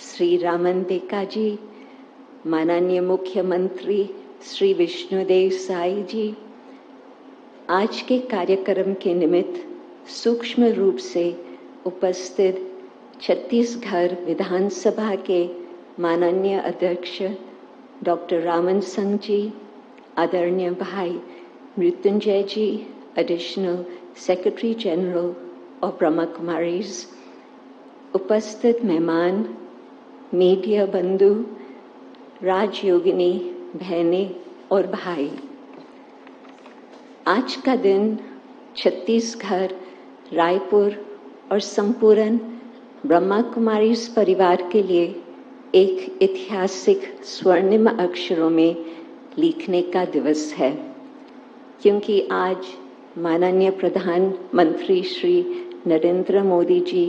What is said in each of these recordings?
श्री रामन देका जी, माननीय मुख्यमंत्री श्री विष्णुदेव साई जी, आज के कार्यक्रम के निमित्त सूक्ष्म रूप से उपस्थित छत्तीसगढ़ विधानसभा के माननीय अध्यक्ष डॉक्टर रामन संघ जी, आदरणीय भाई Mrityunjay ji, additional secretary general of Brahma Kumaris, उपस्थित मेहमान, मीडिया बंधु, राजयोगिनी बहनें और भाई, आज का दिन छत्तीसगढ़, रायपुर और संपूर्ण ब्रह्मा कुमारीज परिवार के लिए एक ऐतिहासिक स्वर्णिम अक्षरों में लिखने का दिवस है, क्योंकि आज माननीय प्रधानमंत्री श्री नरेंद्र मोदी जी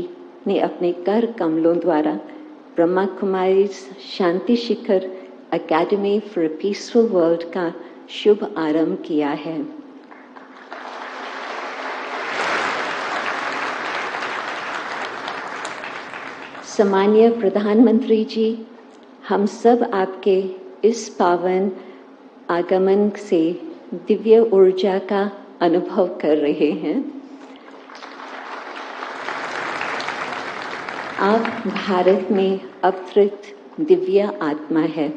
ने अपने कर कमलों द्वारा ब्रह्मा कुमारीज शांति शिखर एकेडमी फॉर पीसफुल वर्ल्ड का शुभ आरंभ किया है। सम्मानीय प्रधानमंत्री जी, हम सब आपके इस पावन आगमन से दिव्य ऊर्जा का अनुभव कर रहे हैं। आप भारत में अवतरित दिव्य आत्मा है,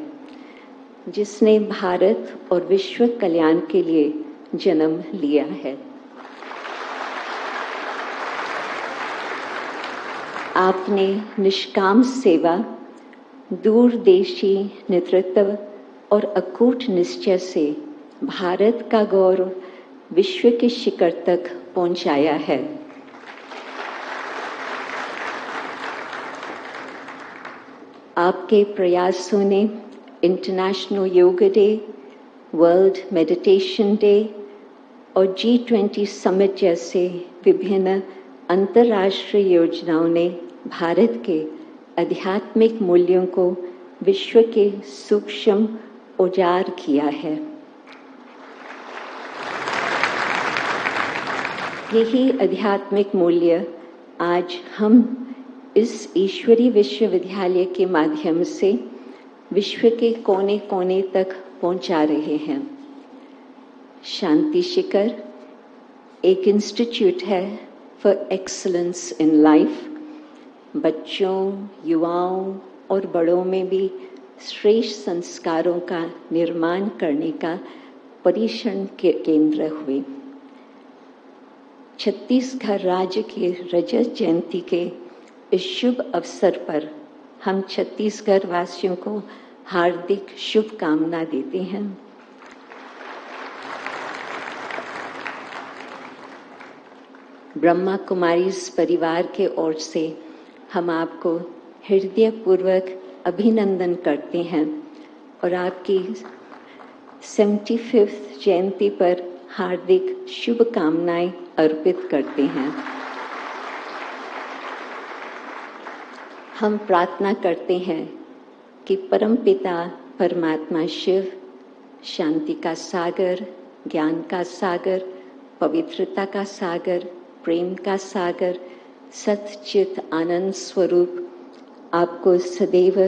जिसने भारत और विश्व कल्याण के लिए जन्म लिया है। आपने निष्काम सेवा, दूरदेशी नेतृत्व और अकूट निश्चय से भारत का गौरव विश्व के शिखर तक पहुंचाया है। आपके प्रयासों ने international yoga day, world meditation day और G20 समिट जैसे विभिन्न अंतर्राष्ट्रीय योजनाओं ने भारत के आध्यात्मिक मूल्यों को विश्व के सूक्ष्म उजागर किया है। यही आध्यात्मिक मूल्य आज हम इस ईश्वरीय विश्वविद्यालय के माध्यम से विश्व के कोने कोने तक पहुंचा रहे हैं। शांति शिखर एक इंस्टीट्यूट है फॉर एक्सीलेंस इन लाइफ। बच्चों, युवाओं और बड़ों में भी श्रेष्ठ संस्कारों का निर्माण करने का परिश्रम के केंद्र हुए। छत्तीसगढ़ राज्य की रजत जयंती के इस शुभ अवसर पर हम छत्तीसगढ़ वासियों को हार्दिक शुभकामना देते हैं। ब्रह्मा कुमारीज परिवार के ओर से हम आपको हृदयपूर्वक अभिनंदन करते हैं और आपकी 75वीं जयंती पर हार्दिक शुभकामनाएं अर्पित करते हैं। हम प्रार्थना करते हैं कि परमपिता परमात्मा शिव शांति का सागर, ज्ञान का सागर, पवित्रता का सागर, प्रेम का सागर, सच्चित आनंद स्वरूप आपको सदैव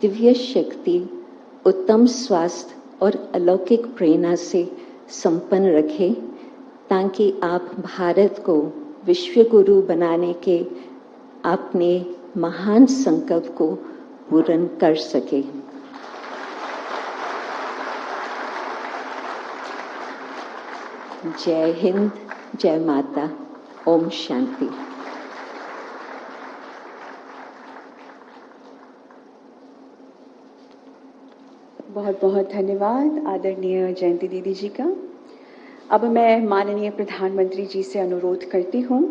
दिव्य शक्ति, उत्तम स्वास्थ्य और अलौकिक प्रेरणा से संपन्न रखे, ताकि आप भारत को विश्व गुरु बनाने के अपने महान संकल्प को पूर्ण कर सके। जय हिंद, जय माता, ओम शांति। बहुत बहुत धन्यवाद आदरणीय जयंती दीदी जी का। अब मैं माननीय प्रधानमंत्री जी से अनुरोध करती हूँ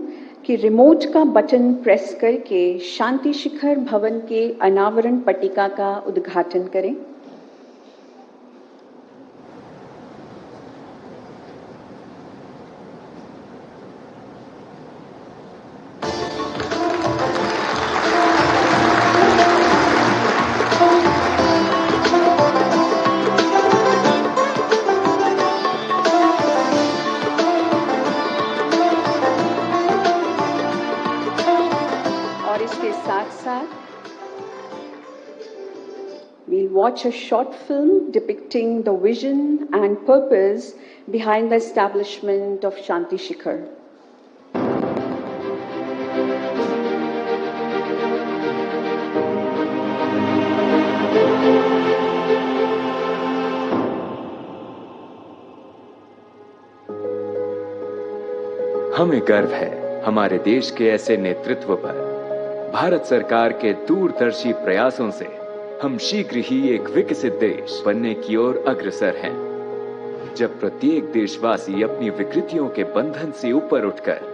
कि रिमोट का बटन प्रेस करके शांति शिखर भवन के अनावरण पट्टिका का उद्घाटन करें। और इसके साथ साथ we'll watch a short film depicting the vision and purpose behind the establishment of Shanti Shikhar. हमें गर्व है हमारे देश के ऐसे नेतृत्व पर। भारत सरकार के दूरदर्शी प्रयासों से हम शीघ्र ही एक विकसित देश बनने की ओर अग्रसर हैं। जब प्रत्येक देशवासी अपनी विकृतियों के बंधन से ऊपर उठकर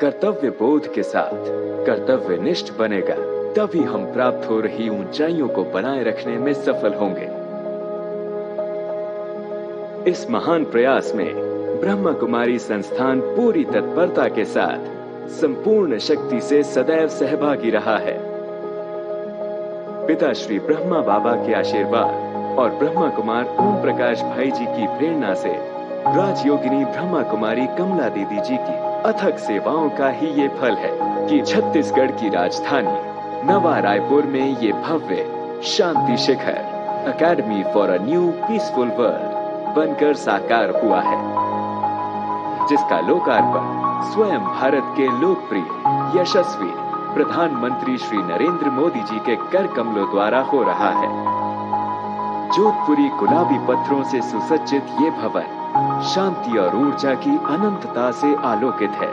कर्तव्य बोध के साथ कर्तव्यनिष्ठ बनेगा, तभी हम प्राप्त हो रही ऊंचाइयों को बनाए रखने में सफल होंगे। इस महान प्रयास में ब्रह्मा कुमारी संस्थान पूरी तत्परता के साथ संपूर्ण शक्ति से सदैव सहभागी रहा है। पिता श्री ब्रह्मा बाबा के आशीर्वाद और ब्रह्मा कुमार ओम प्रकाश भाई जी की प्रेरणा से राजयोगिनी ब्रह्मा कुमारी कमला दीदी जी की अथक सेवाओं का ही ये फल है कि छत्तीसगढ़ की राजधानी नवा रायपुर में ये भव्य Shanti Shikhar academy for a new peaceful world बनकर साकार हुआ है, जिसका लोकार्पण स्वयं भारत के लोकप्रिय यशस्वी प्रधानमंत्री श्री नरेंद्र मोदी जी के कर कमलों द्वारा हो रहा है। जोधपुरी गुलाबी पत्थरों से सुसज्जित ये भवन शांति और ऊर्जा की अनंतता से आलोकित है।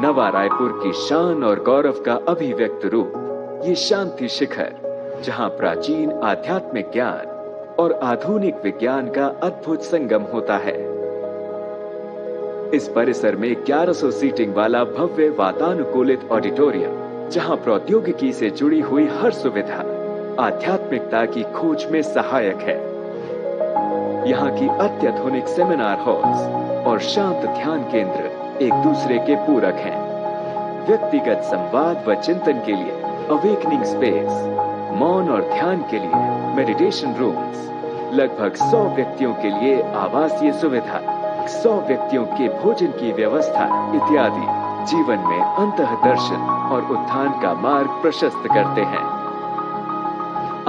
नवा रायपुर की शान और गौरव का अभिव्यक्त रूप ये शांति शिखर, जहां प्राचीन आध्यात्मिक ज्ञान और आधुनिक विज्ञान का अद्भुत संगम होता है। इस परिसर में 1100 सीटिंग वाला भव्य वातानुकूलित ऑडिटोरियम, जहां प्रौद्योगिकी से जुड़ी हुई हर सुविधा आध्यात्मिकता की खोज में सहायक है। यहाँ की अत्याधुनिक सेमिनार हॉल्स और शांत ध्यान केंद्र एक दूसरे के पूरक हैं। व्यक्तिगत संवाद व चिंतन के लिए अवेकनिंग स्पेस, मौन और ध्यान के लिए मेडिटेशन रूम्स, लगभग 100 व्यक्तियों के लिए आवासीय सुविधा, 100 व्यक्तियों के भोजन की व्यवस्था इत्यादि जीवन में अंतः दर्शन और उत्थान का मार्ग प्रशस्त करते हैं।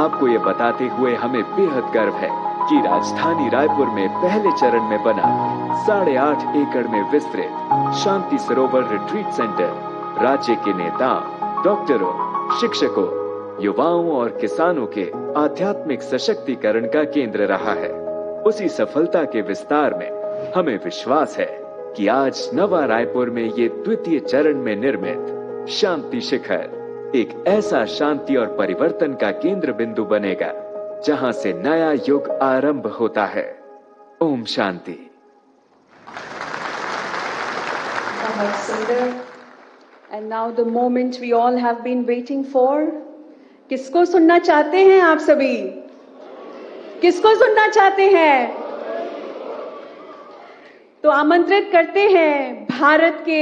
आपको ये बताते हुए हमें बेहद गर्व है कि राजधानी रायपुर में पहले चरण में बना 8.5 एकड़ में विस्तृत शांति सरोवर रिट्रीट सेंटर राज्य के नेताओं, डॉक्टरों, शिक्षकों, युवाओं और किसानों के आध्यात्मिक सशक्तिकरण का केंद्र रहा है। उसी सफलता के विस्तार में हमें विश्वास है कि आज नवा रायपुर में ये द्वितीय चरण में निर्मित शांति शिखर एक ऐसा शांति और परिवर्तन का केंद्र बिंदु बनेगा, जहां से नया युग आरंभ होता है। ओम शांति। बहुत सुंदर। And now the moment we all have been waiting for. किसको सुनना चाहते हैं आप सभी? किसको सुनना चाहते हैं? तो आमंत्रित करते हैं भारत के